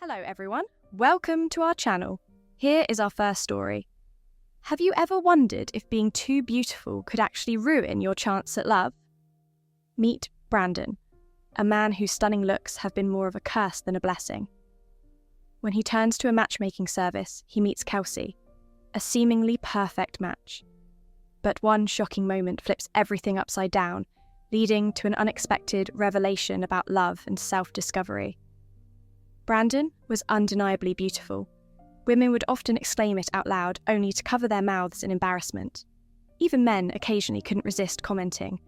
Hello everyone, welcome to our channel. Here is our first story. Have you ever wondered if being too beautiful could actually ruin your chance at love? Meet Brandon, a man whose stunning looks have been more of a curse than a blessing. When he turns to a matchmaking service, he meets Kelsey, a seemingly perfect match. But one shocking moment flips everything upside down, leading to an unexpected revelation about love and self-discovery. Brandon was undeniably beautiful. Women would often exclaim it out loud, only to cover their mouths in embarrassment. Even men occasionally couldn't resist commenting.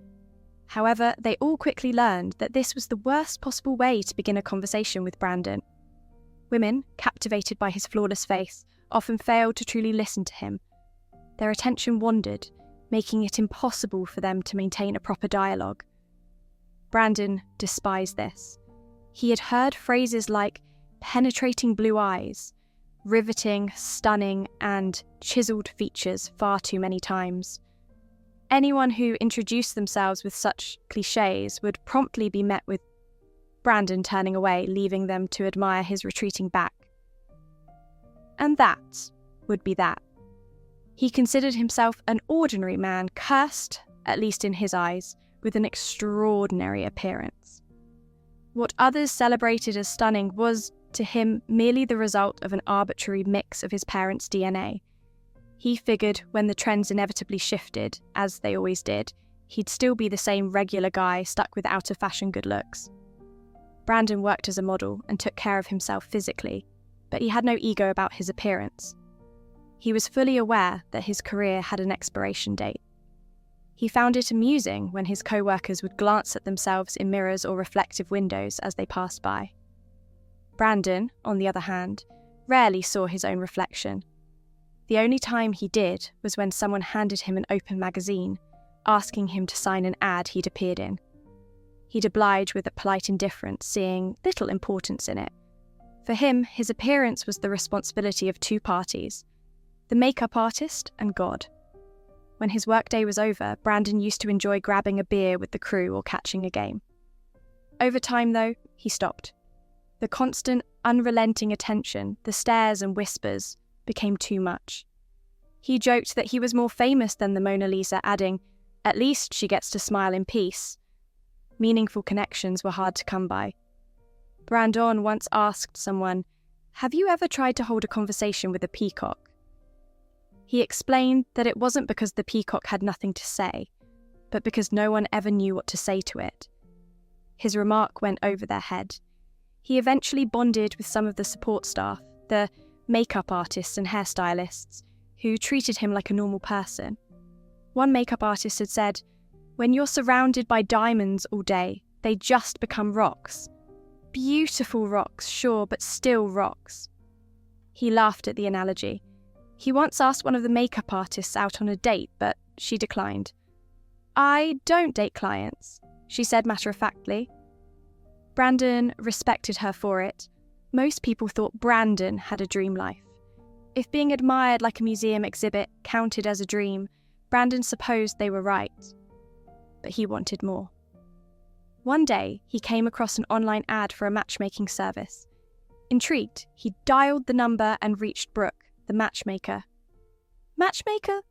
However, they all quickly learned that this was the worst possible way to begin a conversation with Brandon. Women, captivated by his flawless face, often failed to truly listen to him. Their attention wandered, making it impossible for them to maintain a proper dialogue. Brandon despised this. He had heard phrases like penetrating blue eyes, riveting, stunning, and chiseled features far too many times. Anyone who introduced themselves with such cliches would promptly be met with Brandon turning away, leaving them to admire his retreating back. And that would be that. He considered himself an ordinary man, cursed, at least in his eyes, with an extraordinary appearance. What others celebrated as stunning was, to him, merely the result of an arbitrary mix of his parents' DNA. He figured when the trends inevitably shifted, as they always did, he'd still be the same regular guy stuck with out-of-fashion good looks. Brandon worked as a model and took care of himself physically, but he had no ego about his appearance. He was fully aware that his career had an expiration date. He found it amusing when his co-workers would glance at themselves in mirrors or reflective windows as they passed by. Brandon, on the other hand, rarely saw his own reflection. The only time he did was when someone handed him an open magazine, asking him to sign an ad he'd appeared in. He'd oblige with a polite indifference, seeing little importance in it. For him, his appearance was the responsibility of two parties, the makeup artist and God. When his workday was over, Brandon used to enjoy grabbing a beer with the crew or catching a game. Over time, though, he stopped. The constant, unrelenting attention, the stares and whispers, became too much. He joked that he was more famous than the Mona Lisa, adding, "At least she gets to smile in peace." Meaningful connections were hard to come by. Brandon once asked someone, "Have you ever tried to hold a conversation with a peacock?" He explained that it wasn't because the peacock had nothing to say, but because no one ever knew what to say to it. His remark went over their head. He eventually bonded with some of the support staff, the makeup artists and hairstylists, who treated him like a normal person. One makeup artist had said, "When you're surrounded by diamonds all day, they just become rocks. Beautiful rocks, sure, but still rocks." He laughed at the analogy. He once asked one of the makeup artists out on a date, but she declined. "I don't date clients," she said matter-of-factly. Brandon respected her for it. Most people thought Brandon had a dream life. If being admired like a museum exhibit counted as a dream, Brandon supposed they were right. But he wanted more. One day, he came across an online ad for a matchmaking service. Intrigued, he dialed the number and reached Brooke, the matchmaker. "Matchmaker?"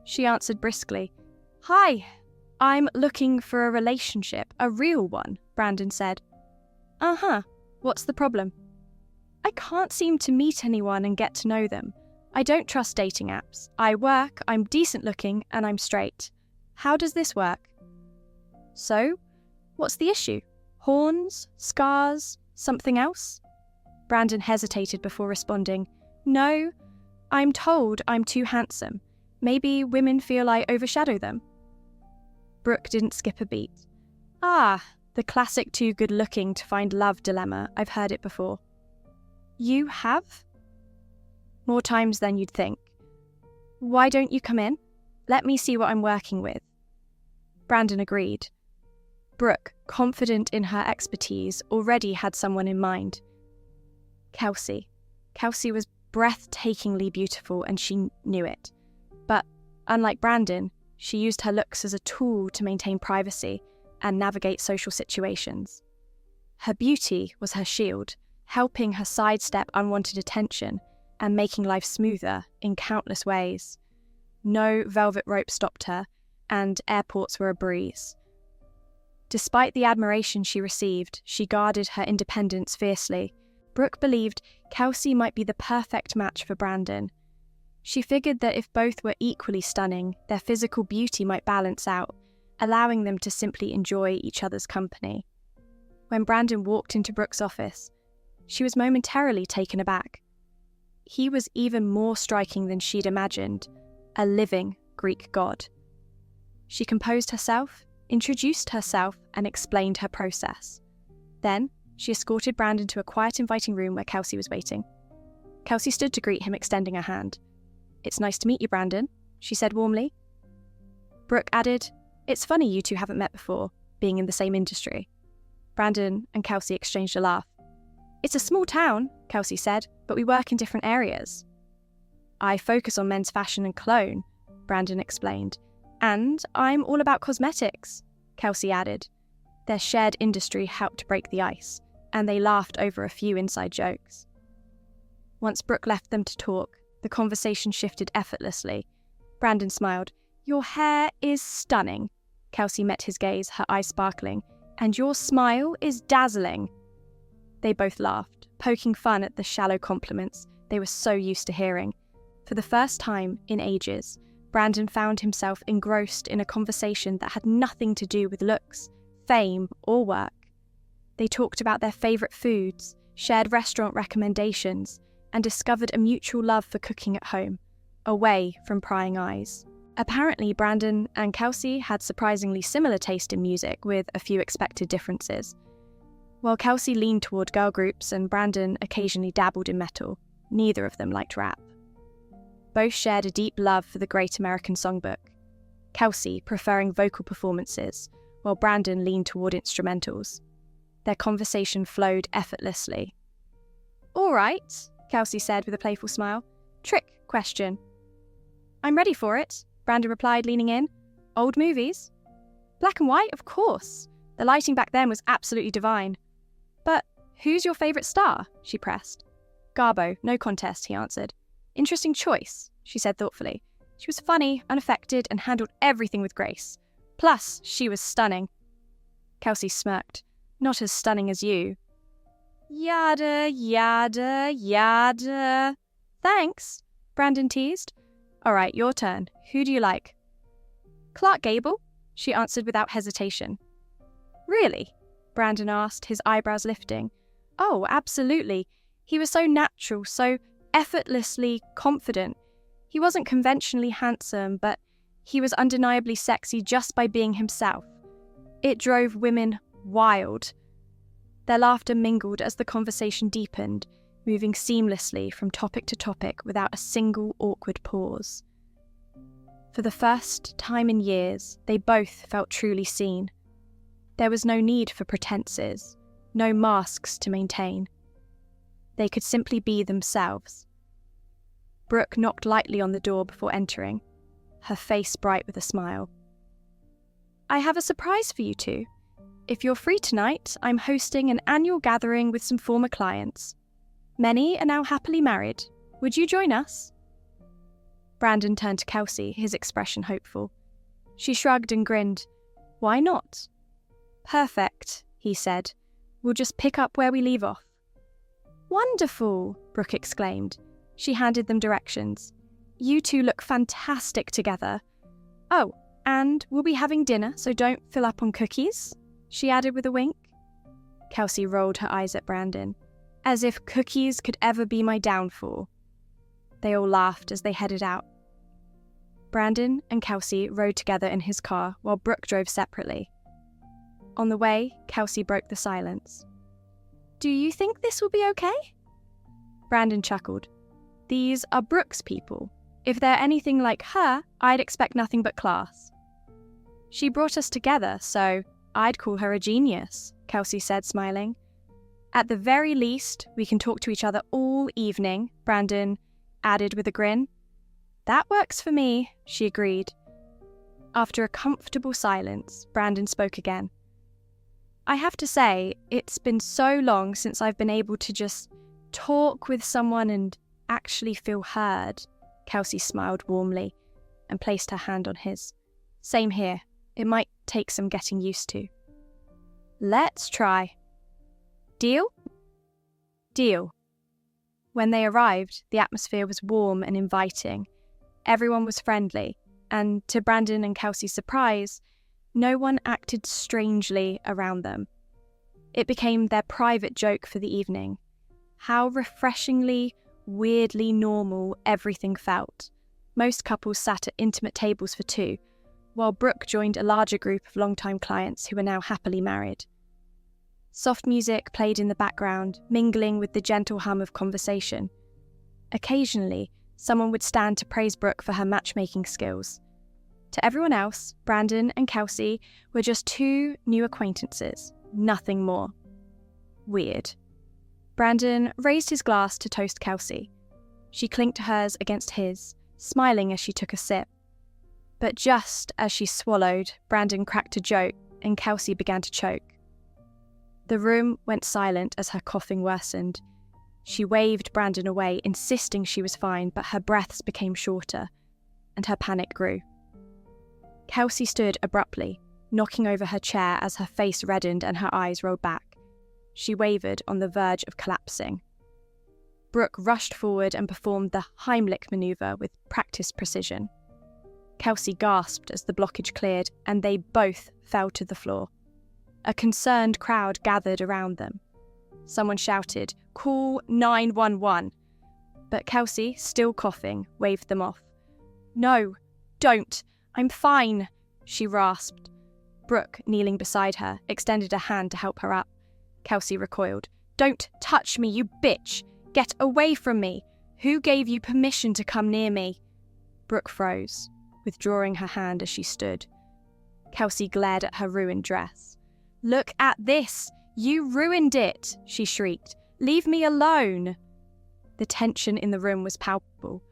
She answered briskly. "Hi, I'm looking for a relationship, a real one," Brandon said. "Uh-huh, what's the problem?" "I can't seem to meet anyone and get to know them. I don't trust dating apps. I work, I'm decent looking, and I'm straight. How does this work?" "So, what's the issue? Horns, scars, something else?" Brandon hesitated before responding. "No, I'm told I'm too handsome. Maybe women feel I overshadow them." Brooke didn't skip a beat. "Ah, the classic too good-looking to find love dilemma. I've heard it before." "You have?" "More times than you'd think." "Why don't you come in? Let me see what I'm working with." Brandon agreed. Brooke, confident in her expertise, already had someone in mind. Kelsey. Kelsey was breathtakingly beautiful and she knew it. But, unlike Brandon, she used her looks as a tool to maintain privacy and navigate social situations. Her beauty was her shield, helping her sidestep unwanted attention and making life smoother in countless ways. No velvet rope stopped her, and airports were a breeze. Despite the admiration she received, she guarded her independence fiercely. Brooke believed Kelsey might be the perfect match for Brandon. She figured that if both were equally stunning, their physical beauty might balance out, allowing them to simply enjoy each other's company. When Brandon walked into Brooke's office, she was momentarily taken aback. He was even more striking than she'd imagined, a living Greek god. She composed herself, introduced herself, and explained her process. Then, she escorted Brandon to a quiet, inviting room where Kelsey was waiting. Kelsey stood to greet him, extending her hand. "It's nice to meet you, Brandon," she said warmly. Brooke added, "It's funny you two haven't met before, being in the same industry." Brandon and Kelsey exchanged a laugh. "It's a small town," Kelsey said, "but we work in different areas." "I focus on men's fashion and cologne," Brandon explained. "And I'm all about cosmetics," Kelsey added. Their shared industry helped break the ice, and they laughed over a few inside jokes. Once Brooke left them to talk, the conversation shifted effortlessly. Brandon smiled. "Your hair is stunning." Kelsey met his gaze, her eyes sparkling. "And your smile is dazzling." They both laughed, poking fun at the shallow compliments they were so used to hearing. For the first time in ages, Brandon found himself engrossed in a conversation that had nothing to do with looks, fame, or work. They talked about their favourite foods, shared restaurant recommendations, and discovered a mutual love for cooking at home, away from prying eyes. Apparently, Brandon and Kelsey had surprisingly similar taste in music, with a few expected differences. While Kelsey leaned toward girl groups and Brandon occasionally dabbled in metal, neither of them liked rap. Both shared a deep love for the Great American Songbook, Kelsey preferring vocal performances, while Brandon leaned toward instrumentals. Their conversation flowed effortlessly. "All right," Kelsey said with a playful smile. "Trick question." "I'm ready for it," Brandon replied, leaning in. "Old movies?" "Black and white, of course. The lighting back then was absolutely divine." "But who's your favourite star?" she pressed. "Garbo, no contest," he answered. "Interesting choice," she said thoughtfully. "She was funny, unaffected, and handled everything with grace. Plus, she was stunning." Kelsey smirked. "Not as stunning as you." "Yada, yada, yada." "Thanks," Brandon teased. "All right, your turn. Who do you like?" "Clark Gable," she answered without hesitation. "Really?" Brandon asked, his eyebrows lifting. "Oh, absolutely. He was so natural, so effortlessly confident. He wasn't conventionally handsome, but he was undeniably sexy just by being himself. It drove women wild." Their laughter mingled as the conversation deepened, moving seamlessly from topic to topic without a single awkward pause. For the first time in years, they both felt truly seen. There was no need for pretenses, no masks to maintain. They could simply be themselves. Brooke knocked lightly on the door before entering, her face bright with a smile. "I have a surprise for you two. If you're free tonight, I'm hosting an annual gathering with some former clients. Many are now happily married. Would you join us?" Brandon turned to Kelsey, his expression hopeful. She shrugged and grinned. "Why not?" "Perfect," he said. "We'll just pick up where we leave off." "Wonderful," Brooke exclaimed. She handed them directions. "You two look fantastic together. Oh, and we'll be having dinner, so don't fill up on cookies," she added with a wink. Kelsey rolled her eyes at Brandon, as if cookies could ever be my downfall. They all laughed as they headed out. Brandon and Kelsey rode together in his car while Brooke drove separately. On the way, Kelsey broke the silence. "Do you think this will be okay?" Brandon chuckled. "These are Brooke's people. If they're anything like her, I'd expect nothing but class." "She brought us together, so I'd call her a genius," Kelsey said, smiling. "At the very least, we can talk to each other all evening," Brandon added with a grin. "That works for me," she agreed. After a comfortable silence, Brandon spoke again. I have to say, it's been so long since I've been able to just talk with someone and actually feel heard. Kelsey smiled warmly and placed her hand on his. Same here. It might take some getting used to. Let's try. Deal? Deal. When they arrived, the atmosphere was warm and inviting. Everyone was friendly, and to Brandon and Kelsey's surprise, no one acted strangely around them. It became their private joke for the evening. How refreshingly, weirdly normal everything felt. Most couples sat at intimate tables for two, while Brooke joined a larger group of longtime clients who were now happily married. Soft music played in the background, mingling with the gentle hum of conversation. Occasionally, someone would stand to praise Brooke for her matchmaking skills. To everyone else, Brandon and Kelsey were just two new acquaintances, nothing more. Weird. Brandon raised his glass to toast Kelsey. She clinked hers against his, smiling as she took a sip. But just as she swallowed, Brandon cracked a joke and Kelsey began to choke. The room went silent as her coughing worsened. She waved Brandon away, insisting she was fine, but her breaths became shorter, and her panic grew. Kelsey stood abruptly, knocking over her chair as her face reddened and her eyes rolled back. She wavered on the verge of collapsing. Brooke rushed forward and performed the Heimlich maneuver with practiced precision. Kelsey gasped as the blockage cleared, and they both fell to the floor. A concerned crowd gathered around them. Someone shouted, "Call 911." But Kelsey, still coughing, waved them off. "No, don't. I'm fine," she rasped. Brooke, kneeling beside her, extended a hand to help her up. Kelsey recoiled. "Don't touch me, you bitch! Get away from me! Who gave you permission to come near me?" Brooke froze, withdrawing her hand as she stood. Kelsey glared at her ruined dress. "Look at this! You ruined it!" she shrieked. "Leave me alone!" The tension in the room was palpable.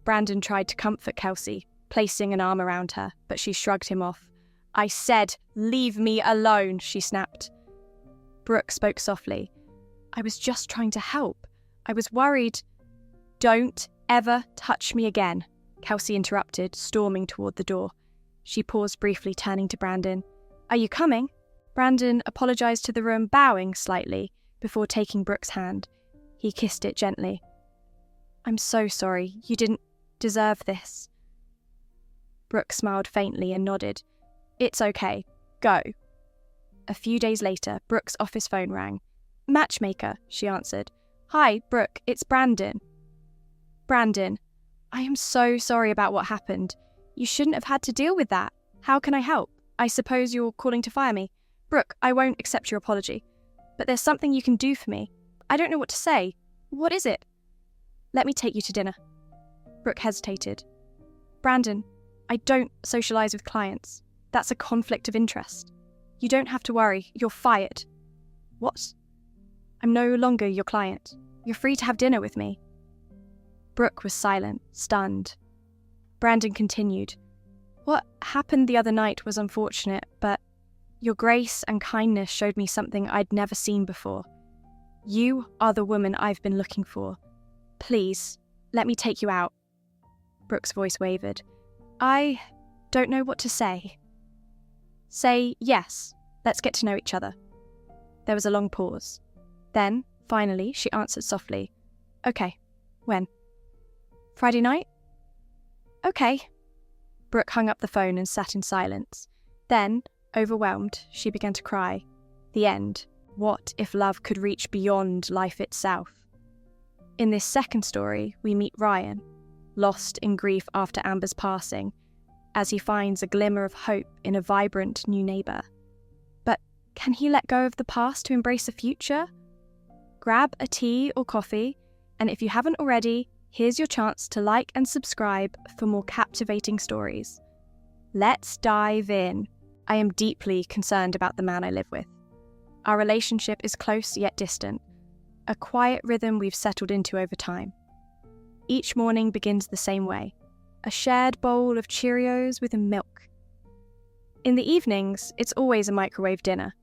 Brandon tried to comfort Kelsey, placing an arm around her, but she shrugged him off. "I said, leave me alone," she snapped. Brooke spoke softly. "I was just trying to help. I was worried." "Don't ever touch me again," Kelsey interrupted, storming toward the door. She paused briefly, turning to Brandon. "Are you coming?" Brandon apologized to the room, bowing slightly, before taking Brooke's hand. He kissed it gently. "I'm so sorry. You didn't deserve this." Brooke smiled faintly and nodded. "It's okay. Go." A few days later, Brooke's office phone rang. "Matchmaker," she answered. "Hi, Brooke, it's Brandon." "Brandon, I am so sorry about what happened. You shouldn't have had to deal with that. How can I help? I suppose you're calling to fire me." "Brooke, I won't accept your apology. But there's something you can do for me. I don't know what to say. What is it?" "Let me take you to dinner." Brooke hesitated. "Brandon, I don't socialise with clients. That's a conflict of interest. You don't have to worry. You're fired." "What?" "I'm no longer your client. You're free to have dinner with me." Brooke was silent, stunned. Brandon continued. "What happened the other night was unfortunate, but your grace and kindness showed me something I'd never seen before. You are the woman I've been looking for. Please, let me take you out." Brooke's voice wavered. "I don't know what to say." "Say yes. Let's get to know each other." There was a long pause. Then, finally, she answered softly. "Okay. When?" "Friday night?" "Okay." Brooke hung up the phone and sat in silence. Then, overwhelmed, she began to cry. The end. What if love could reach beyond life itself? In this second story, we meet Ryan, lost in grief after Amber's passing, as he finds a glimmer of hope in a vibrant new neighbour. But can he let go of the past to embrace a future? Grab a tea or coffee, and if you haven't already, here's your chance to like and subscribe for more captivating stories. Let's dive in. I am deeply concerned about the man I live with. Our relationship is close yet distant, a quiet rhythm we've settled into over time. Each morning begins the same way, a shared bowl of Cheerios with milk. In the evenings, it's always a microwave dinner.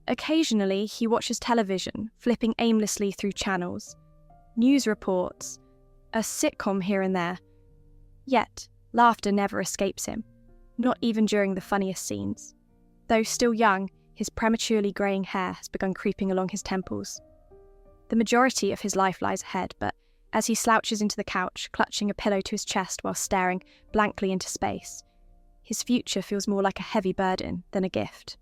Occasionally, he watches television, flipping aimlessly through channels, news reports, a sitcom here and there. Yet, laughter never escapes him, not even during the funniest scenes. Though still young, his prematurely greying hair has begun creeping along his temples. The majority of his life lies ahead, but as he slouches into the couch, clutching a pillow to his chest while staring blankly into space, his future feels more like a heavy burden than a gift.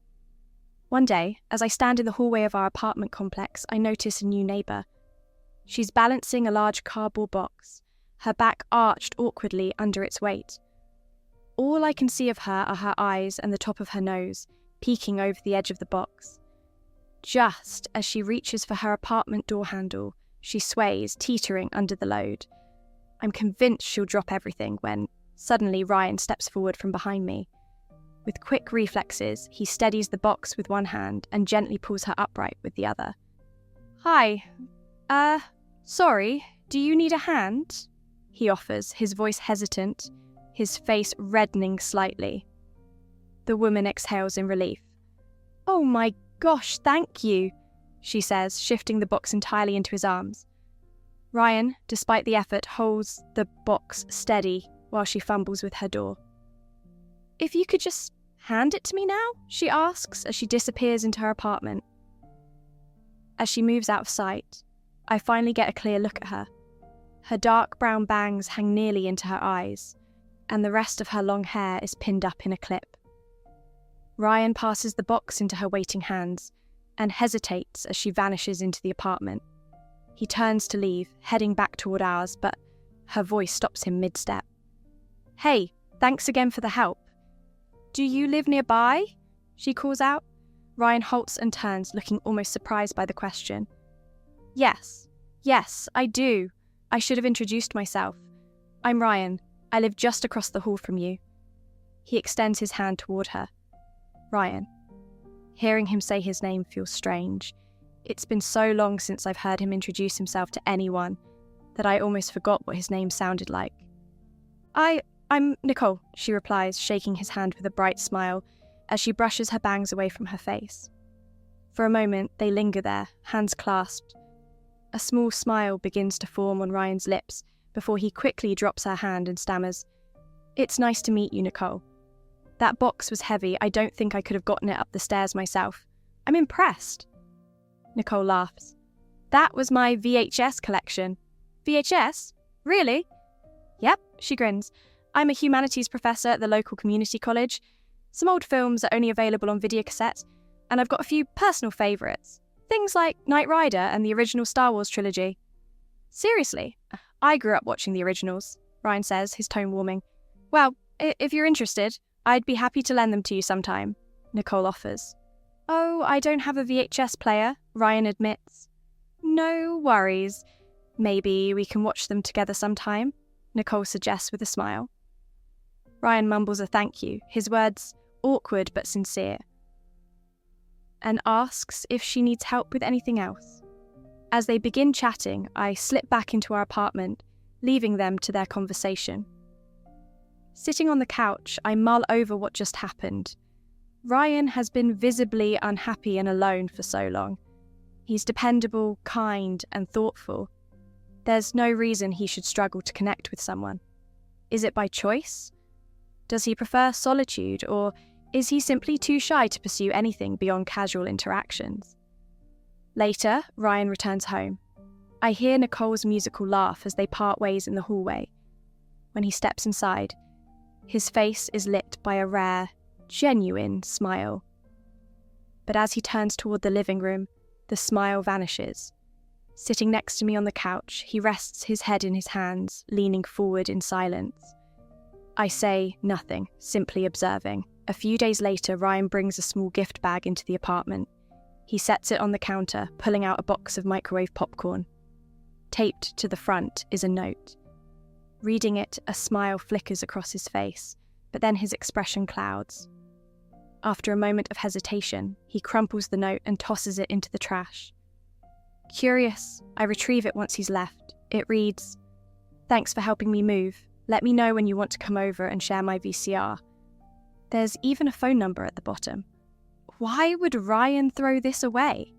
One day, as I stand in the hallway of our apartment complex, I notice a new neighbour. She's balancing a large cardboard box, her back arched awkwardly under its weight. All I can see of her are her eyes and the top of her nose, peeking over the edge of the box. Just as she reaches for her apartment door handle, she sways, teetering under the load. I'm convinced she'll drop everything when, suddenly, Ryan steps forward from behind me. With quick reflexes, he steadies the box with one hand and gently pulls her upright with the other. "Hi. Sorry, do you need a hand?" he offers, his voice hesitant, his face reddening slightly. The woman exhales in relief. "Oh my gosh, thank you," she says, shifting the box entirely into his arms. Ryan, despite the effort, holds the box steady while she fumbles with her door. "If you could just hand it to me now?" she asks as she disappears into her apartment. As she moves out of sight, I finally get a clear look at her. Her dark brown bangs hang nearly into her eyes, and the rest of her long hair is pinned up in a clip. Ryan passes the box into her waiting hands and hesitates as she vanishes into the apartment. He turns to leave, heading back toward ours, but her voice stops him mid-step. "Hey, thanks again for the help. Do you live nearby?" she calls out. Ryan halts and turns, looking almost surprised by the question. Yes, I do. I should have introduced myself. I'm Ryan. I live just across the hall from you." He extends his hand toward her. Ryan. Hearing him say his name feels strange. It's been so long since I've heard him introduce himself to anyone that I almost forgot what his name sounded like. I'm Nicole," she replies, shaking his hand with a bright smile as she brushes her bangs away from her face. For a moment, they linger there, hands clasped. A small smile begins to form on Ryan's lips before he quickly drops her hand and stammers, "It's nice to meet you, Nicole. That box was heavy. I don't think I could have gotten it up the stairs myself. I'm impressed." Nicole laughs. "That was my VHS collection." "VHS? Really?" "Yep," she grins. "I'm a humanities professor at the local community college. Some old films are only available on videocassette, and I've got a few personal favourites. Things like Knight Rider and the original Star Wars trilogy." "Seriously? I grew up watching the originals," Ryan says, his tone warming. "Well, if you're interested, I'd be happy to lend them to you sometime," Nicole offers. "Oh, I don't have a VHS player," Ryan admits. "No worries. Maybe we can watch them together sometime," Nicole suggests with a smile. Ryan mumbles a thank you, his words awkward but sincere, and asks if she needs help with anything else. As they begin chatting, I slip back into our apartment, leaving them to their conversation. Sitting on the couch, I mull over what just happened. Ryan has been visibly unhappy and alone for so long. He's dependable, kind, and thoughtful. There's no reason he should struggle to connect with someone. Is it by choice? Does he prefer solitude, or is he simply too shy to pursue anything beyond casual interactions? Later, Ryan returns home. I hear Nicole's musical laugh as they part ways in the hallway. When he steps inside, his face is lit by a rare, genuine smile. But as he turns toward the living room, the smile vanishes. Sitting next to me on the couch, he rests his head in his hands, leaning forward in silence. I say nothing, simply observing. A few days later, Ryan brings a small gift bag into the apartment. He sets it on the counter, pulling out a box of microwave popcorn. Taped to the front is a note. Reading it, a smile flickers across his face, but then his expression clouds. After a moment of hesitation, he crumples the note and tosses it into the trash. Curious, I retrieve it once he's left. It reads, "Thanks for helping me move. Let me know when you want to come over and share my VCR." There's even a phone number at the bottom. Why would Ryan throw this away?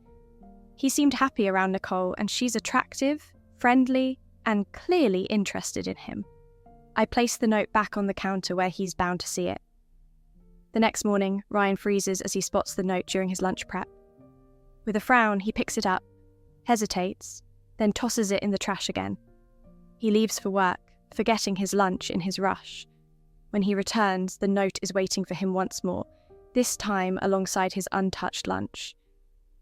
He seemed happy around Nicole, and she's attractive, friendly, and clearly interested in him. I placed the note back on the counter where he's bound to see it. The next morning, Ryan freezes as he spots the note during his lunch prep. With a frown, he picks it up, hesitates, then tosses it in the trash again. He leaves for work, forgetting his lunch in his rush. When he returns, the note is waiting for him once more, this time alongside his untouched lunch.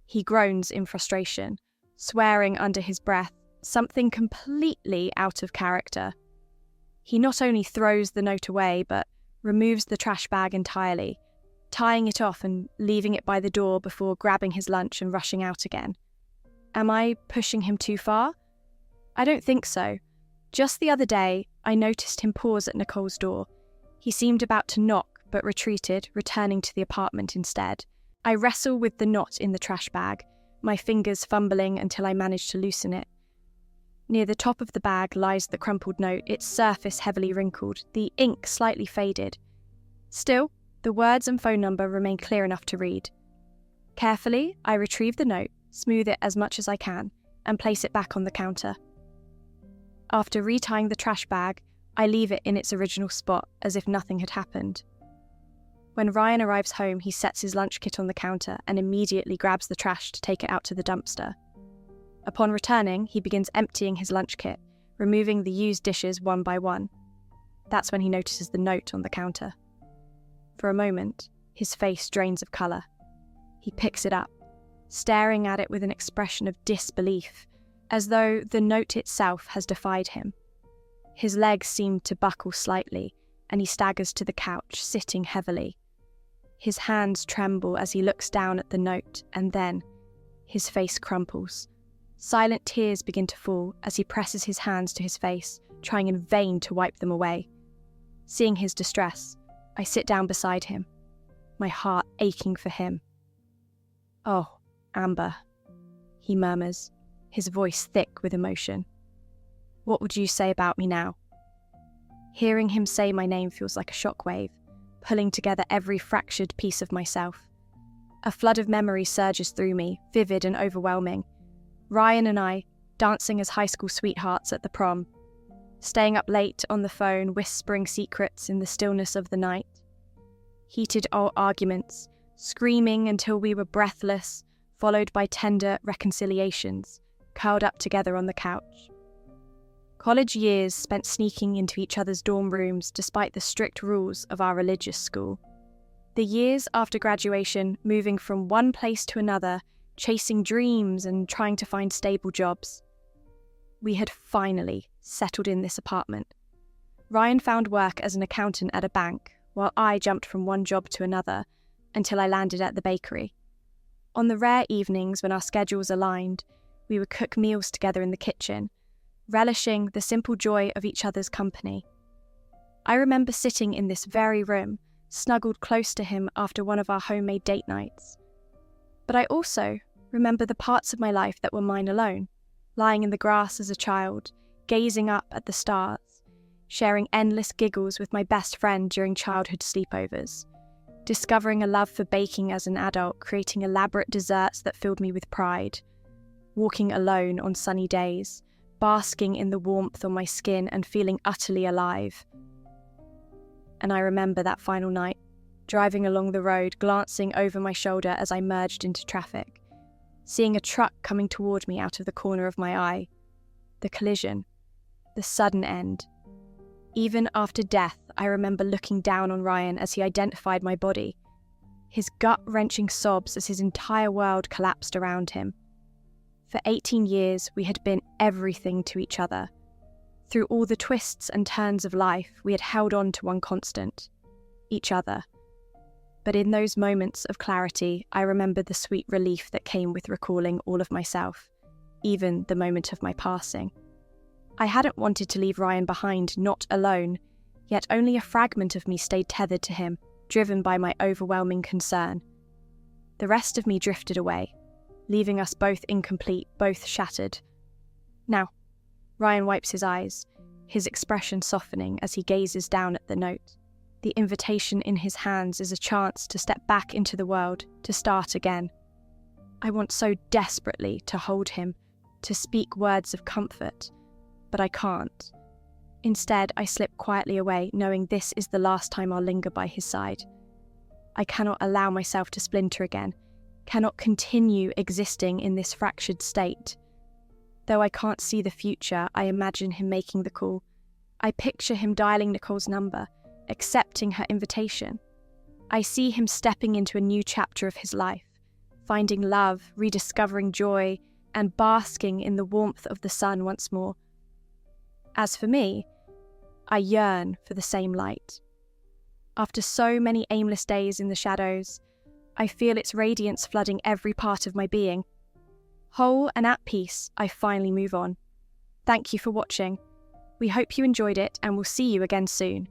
He groans in frustration, swearing under his breath, something completely out of character. He not only throws the note away, but removes the trash bag entirely, tying it off and leaving it by the door before grabbing his lunch and rushing out again. Am I pushing him too far? I don't think so. Just the other day, I noticed him pause at Nicole's door. He seemed about to knock, but retreated, returning to the apartment instead. I wrestle with the knot in the trash bag, my fingers fumbling until I manage to loosen it. Near the top of the bag lies the crumpled note, its surface heavily wrinkled, the ink slightly faded. Still, the words and phone number remain clear enough to read. Carefully, I retrieve the note, smooth it as much as I can, and place it back on the counter. After retying the trash bag, I leave it in its original spot as if nothing had happened. When Ryan arrives home, he sets his lunch kit on the counter and immediately grabs the trash to take it out to the dumpster. Upon returning, he begins emptying his lunch kit, removing the used dishes one by one. That's when he notices the note on the counter. For a moment, his face drains of colour. He picks it up, staring at it with an expression of disbelief, as though the note itself has defied him. His legs seem to buckle slightly, and he staggers to the couch, sitting heavily. His hands tremble as he looks down at the note, and then his face crumples. Silent tears begin to fall as he presses his hands to his face, trying in vain to wipe them away. Seeing his distress, I sit down beside him, my heart aching for him. "Oh, Amber," he murmurs, his voice thick with emotion. "What would you say about me now?" Hearing him say my name feels like a shockwave, pulling together every fractured piece of myself. A flood of memory surges through me, vivid and overwhelming. Ryan and I, dancing as high school sweethearts at the prom, staying up late on the phone, whispering secrets in the stillness of the night. Heated arguments, screaming until we were breathless, followed by tender reconciliations, curled up together on the couch. College years spent sneaking into each other's dorm rooms despite the strict rules of our religious school. The years after graduation, moving from one place to another, chasing dreams and trying to find stable jobs. We had finally settled in this apartment. Ryan found work as an accountant at a bank, while I jumped from one job to another until I landed at the bakery. On the rare evenings when our schedules aligned, we would cook meals together in the kitchen, relishing the simple joy of each other's company. I remember sitting in this very room, snuggled close to him after one of our homemade date nights. But I also remember the parts of my life that were mine alone, lying in the grass as a child, gazing up at the stars, sharing endless giggles with my best friend during childhood sleepovers, discovering a love for baking as an adult, creating elaborate desserts that filled me with pride, walking alone on sunny days, basking in the warmth on my skin and feeling utterly alive. And I remember that final night, driving along the road, glancing over my shoulder as I merged into traffic, seeing a truck coming toward me out of the corner of my eye. The collision, the sudden end. Even after death, I remember looking down on Ryan as he identified my body, his gut-wrenching sobs as his entire world collapsed around him. For 18 years, we had been everything to each other. Through all the twists and turns of life, we had held on to one constant: each other. But in those moments of clarity, I remembered the sweet relief that came with recalling all of myself, even the moment of my passing. I hadn't wanted to leave Ryan behind, not alone, yet only a fragment of me stayed tethered to him, driven by my overwhelming concern. The rest of me drifted away, leaving us both incomplete, both shattered. Now, Ryan wipes his eyes, his expression softening as he gazes down at the note. The invitation in his hands is a chance to step back into the world, to start again. I want so desperately to hold him, to speak words of comfort, but I can't. Instead, I slip quietly away, knowing this is the last time I'll linger by his side. I cannot allow myself to splinter again, cannot continue existing in this fractured state. Though I can't see the future, I imagine him making the call. I picture him dialing Nicole's number, accepting her invitation. I see him stepping into a new chapter of his life, finding love, rediscovering joy, and basking in the warmth of the sun once more. As for me, I yearn for the same light. After so many aimless days in the shadows, I feel its radiance flooding every part of my being. Whole and at peace, I finally move on. Thank you for watching. We hope you enjoyed it and we'll see you again soon.